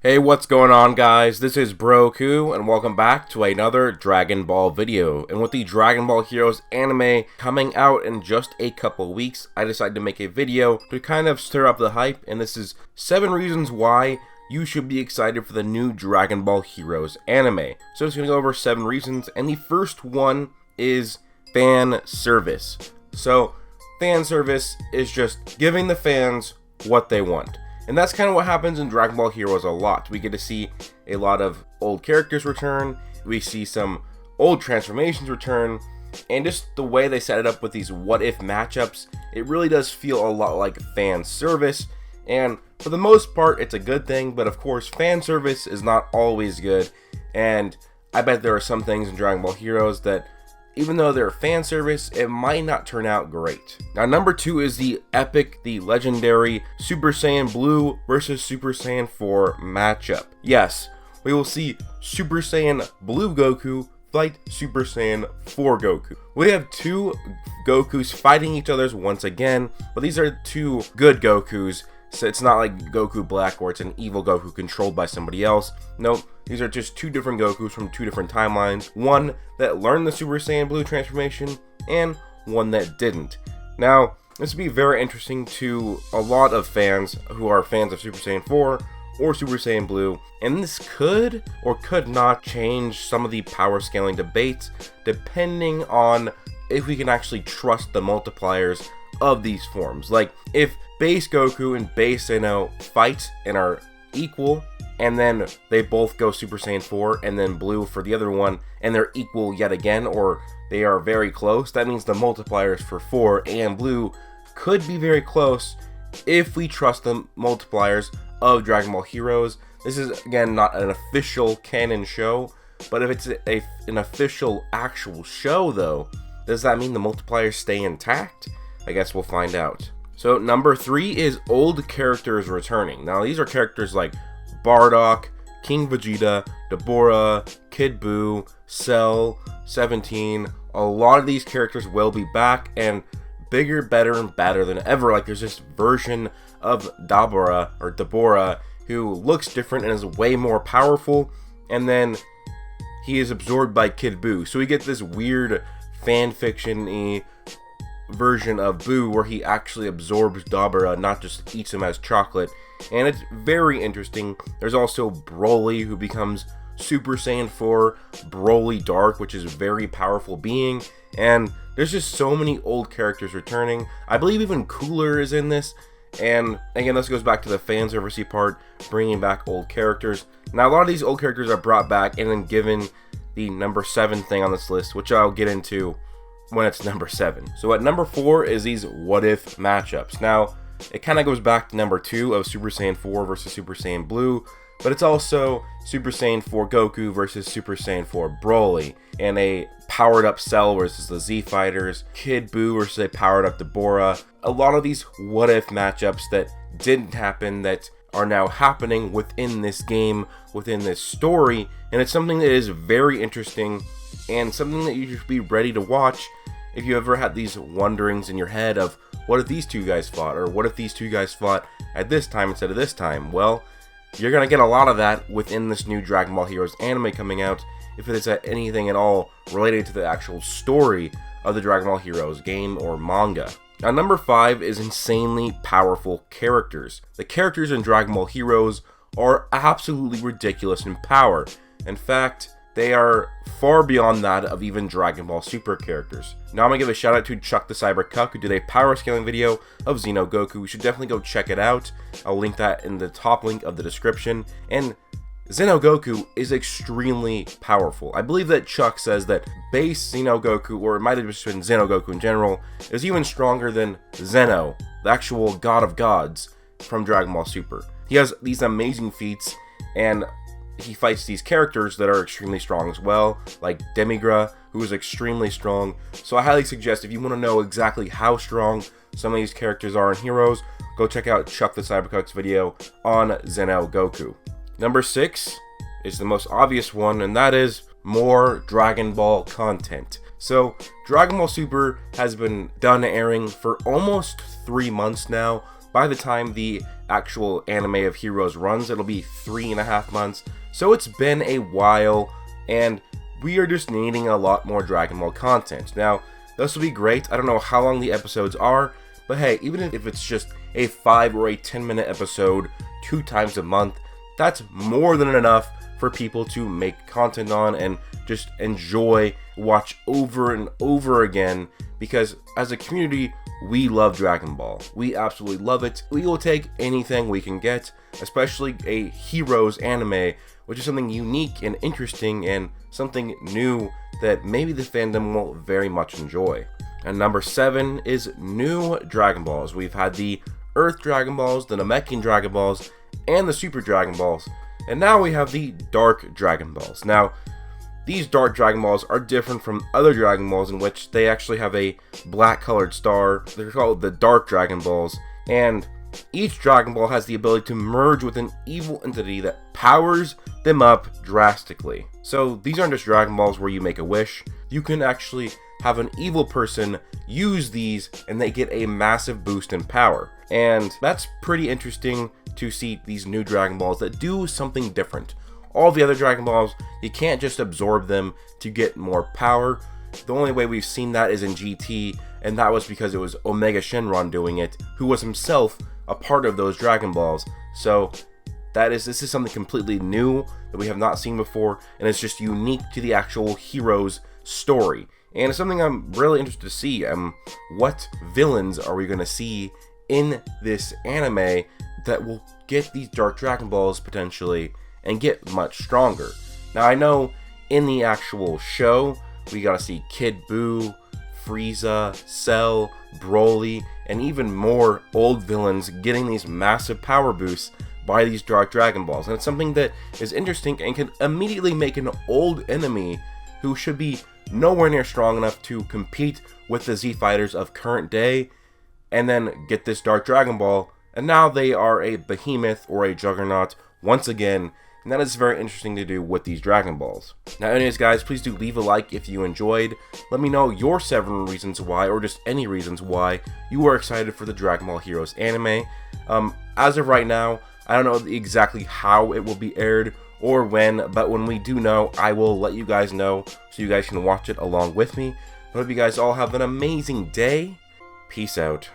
Hey, what's going on, guys? This is Broku, and welcome back to another Dragon Ball video. And with the Dragon Ball Heroes anime coming out in just a couple weeks, I decided to make a video to kind of stir up the hype, and this is 7 reasons why you should be excited for the new Dragon Ball Heroes anime. So I'm just going to go over 7 reasons, and the first one is fan service. So, fan service is just giving the fans what they want. And that's kind of what happens in Dragon Ball Heroes a lot. We get to see a lot of old characters return, we see some old transformations return, and just the way they set it up with these what-if matchups, it really does feel a lot like fan service. And for the most part, it's a good thing, but of course, fan service is not always good. And I bet there are some things in Dragon Ball Heroes that, even though they're fan service, it might not turn out great. Now, number 2 is the epic, the legendary Super Saiyan Blue versus Super Saiyan 4 matchup. Yes, we will see Super Saiyan Blue Goku fight Super Saiyan 4 Goku. We have 2 Gokus fighting each other once again, but these are 2 good Gokus. So it's not like Goku Black where it's an evil Goku controlled by somebody else. Nope, these are just 2 different Gokus from 2 different timelines. One that learned the Super Saiyan Blue transformation, and one that didn't. Now, this would be very interesting to a lot of fans who are fans of Super Saiyan 4 or Super Saiyan Blue, and this could or could not change some of the power scaling debates, depending on if we can actually trust the multipliers of these forms. Like, if base Goku and base Zeno fight and are equal, and then they both go Super Saiyan 4 and then Blue for the other one, and they're equal yet again, or they are very close, that means the multipliers for 4 and Blue could be very close if we trust the multipliers of Dragon Ball Heroes. This is, again, not an official canon show, but if it's an official actual show, though, does that mean the multipliers stay intact? I guess we'll find out. So number 3 is old characters returning. Now these are characters like Bardock, King Vegeta, Deborah, Kid Buu, Cell, 17. A lot of these characters will be back and bigger, better, and badder than ever. Like, there's this version of Deborah who looks different and is way more powerful, and then he is absorbed by Kid Buu. So we get this weird fanfiction-y version of Buu where he actually absorbs Dabura, not just eats him as chocolate, and it's very interesting. There's also Broly, who becomes Super Saiyan 4 Broly Dark, which is a very powerful being, and there's just so many old characters returning. I believe even Cooler is in this, and again, this goes back to the fan servicey part, bringing back old characters. Now, a lot of these old characters are brought back and then given the number 7 thing on this list, which I'll get into when it's number 7. So at number 4 is these what-if matchups. Now, it kind of goes back to number 2 of Super Saiyan 4 versus Super Saiyan Blue, but it's also Super Saiyan 4 Goku versus Super Saiyan 4 Broly, and a powered-up Cell versus the Z Fighters, Kid Buu versus a powered-up Deborah. A lot of these what-if matchups that didn't happen that are now happening within this game, within this story, and it's something that is very interesting and something that you should be ready to watch if you ever had these wonderings in your head of, what if these 2 guys fought, or what if these 2 guys fought at this time instead of this time? Well, you're going to get a lot of that within this new Dragon Ball Heroes anime coming out, if it is anything at all related to the actual story of the Dragon Ball Heroes game or manga. Now, number 5 is insanely powerful characters. The characters in Dragon Ball Heroes are absolutely ridiculous in power. In fact, they are far beyond that of even Dragon Ball Super characters. Now I'm going to give a shout out to Chuck the Cybercuck, who did a power scaling video of Xeno Goku. You should definitely go check it out. I'll link that in the top link of the description. And Xeno Goku is extremely powerful. I believe that Chuck says that base Xeno Goku, or it might have just been Xeno Goku in general, is even stronger than Zeno, the actual god of gods from Dragon Ball Super. He has these amazing feats, and he fights these characters that are extremely strong as well, like Demigra, who is extremely strong. So I highly suggest, if you want to know exactly how strong some of these characters are in Heroes, go check out Chuck the Cybercuck's video on Xeno Goku. Number 6 is the most obvious one, and that is more Dragon Ball content. So Dragon Ball Super has been done airing for almost 3 months now. By the time the actual anime of Heroes runs. It'll be 3.5 months. So it's been a while, and we are just needing a lot more Dragon Ball content. Now, this will be great. I don't know how long the episodes are, but hey, even if it's just a 5 or a 10-minute episode 2 times a month, that's more than enough for people to make content on and just enjoy, watch over and over again, because as a community, we love Dragon Ball. We absolutely love it. We will take anything we can get, especially a Heroes anime, which is something unique and interesting and something new that maybe the fandom will very much enjoy. And number 7 is new Dragon Balls. We've had the Earth Dragon Balls, the Namekian Dragon Balls, and the Super Dragon Balls, and now we have the Dark Dragon Balls. Now, these Dark Dragon Balls are different from other Dragon Balls in which they actually have a black colored star. They're called the Dark Dragon Balls, and each Dragon Ball has the ability to merge with an evil entity that powers them up drastically. So these aren't just Dragon Balls where you make a wish. You can actually have an evil person use these and they get a massive boost in power. And that's pretty interesting to see these new Dragon Balls that do something different. All the other Dragon Balls, you can't just absorb them to get more power. The only way we've seen that is in GT, and that was because it was Omega Shenron doing it, who was himself a part of those Dragon Balls. So this is something completely new that we have not seen before, and it's just unique to the actual Heroes story. And it's something I'm really interested to see. What villains are we going to see in this anime that will get these Dark Dragon Balls potentially and get much stronger? Now, I know in the actual show, we got to see Kid Buu, Frieza, Cell, Broly, and even more old villains getting these massive power boosts by these Dark Dragon Balls. And it's something that is interesting and can immediately make an old enemy who should be nowhere near strong enough to compete with the Z fighters of current day, and then get this Dark Dragon Ball, and now they are a behemoth or a juggernaut once again, and that is very interesting to do with these Dragon Balls. Now anyways guys, please do leave a like if you enjoyed. Let me know your 7 reasons why, or just any reasons why you are excited for the Dragon Ball Heroes anime. As of right now, I don't know exactly how it will be aired or when, but when we do know, I will let you guys know so you guys can watch it along with me. I hope you guys all have an amazing day. Peace out.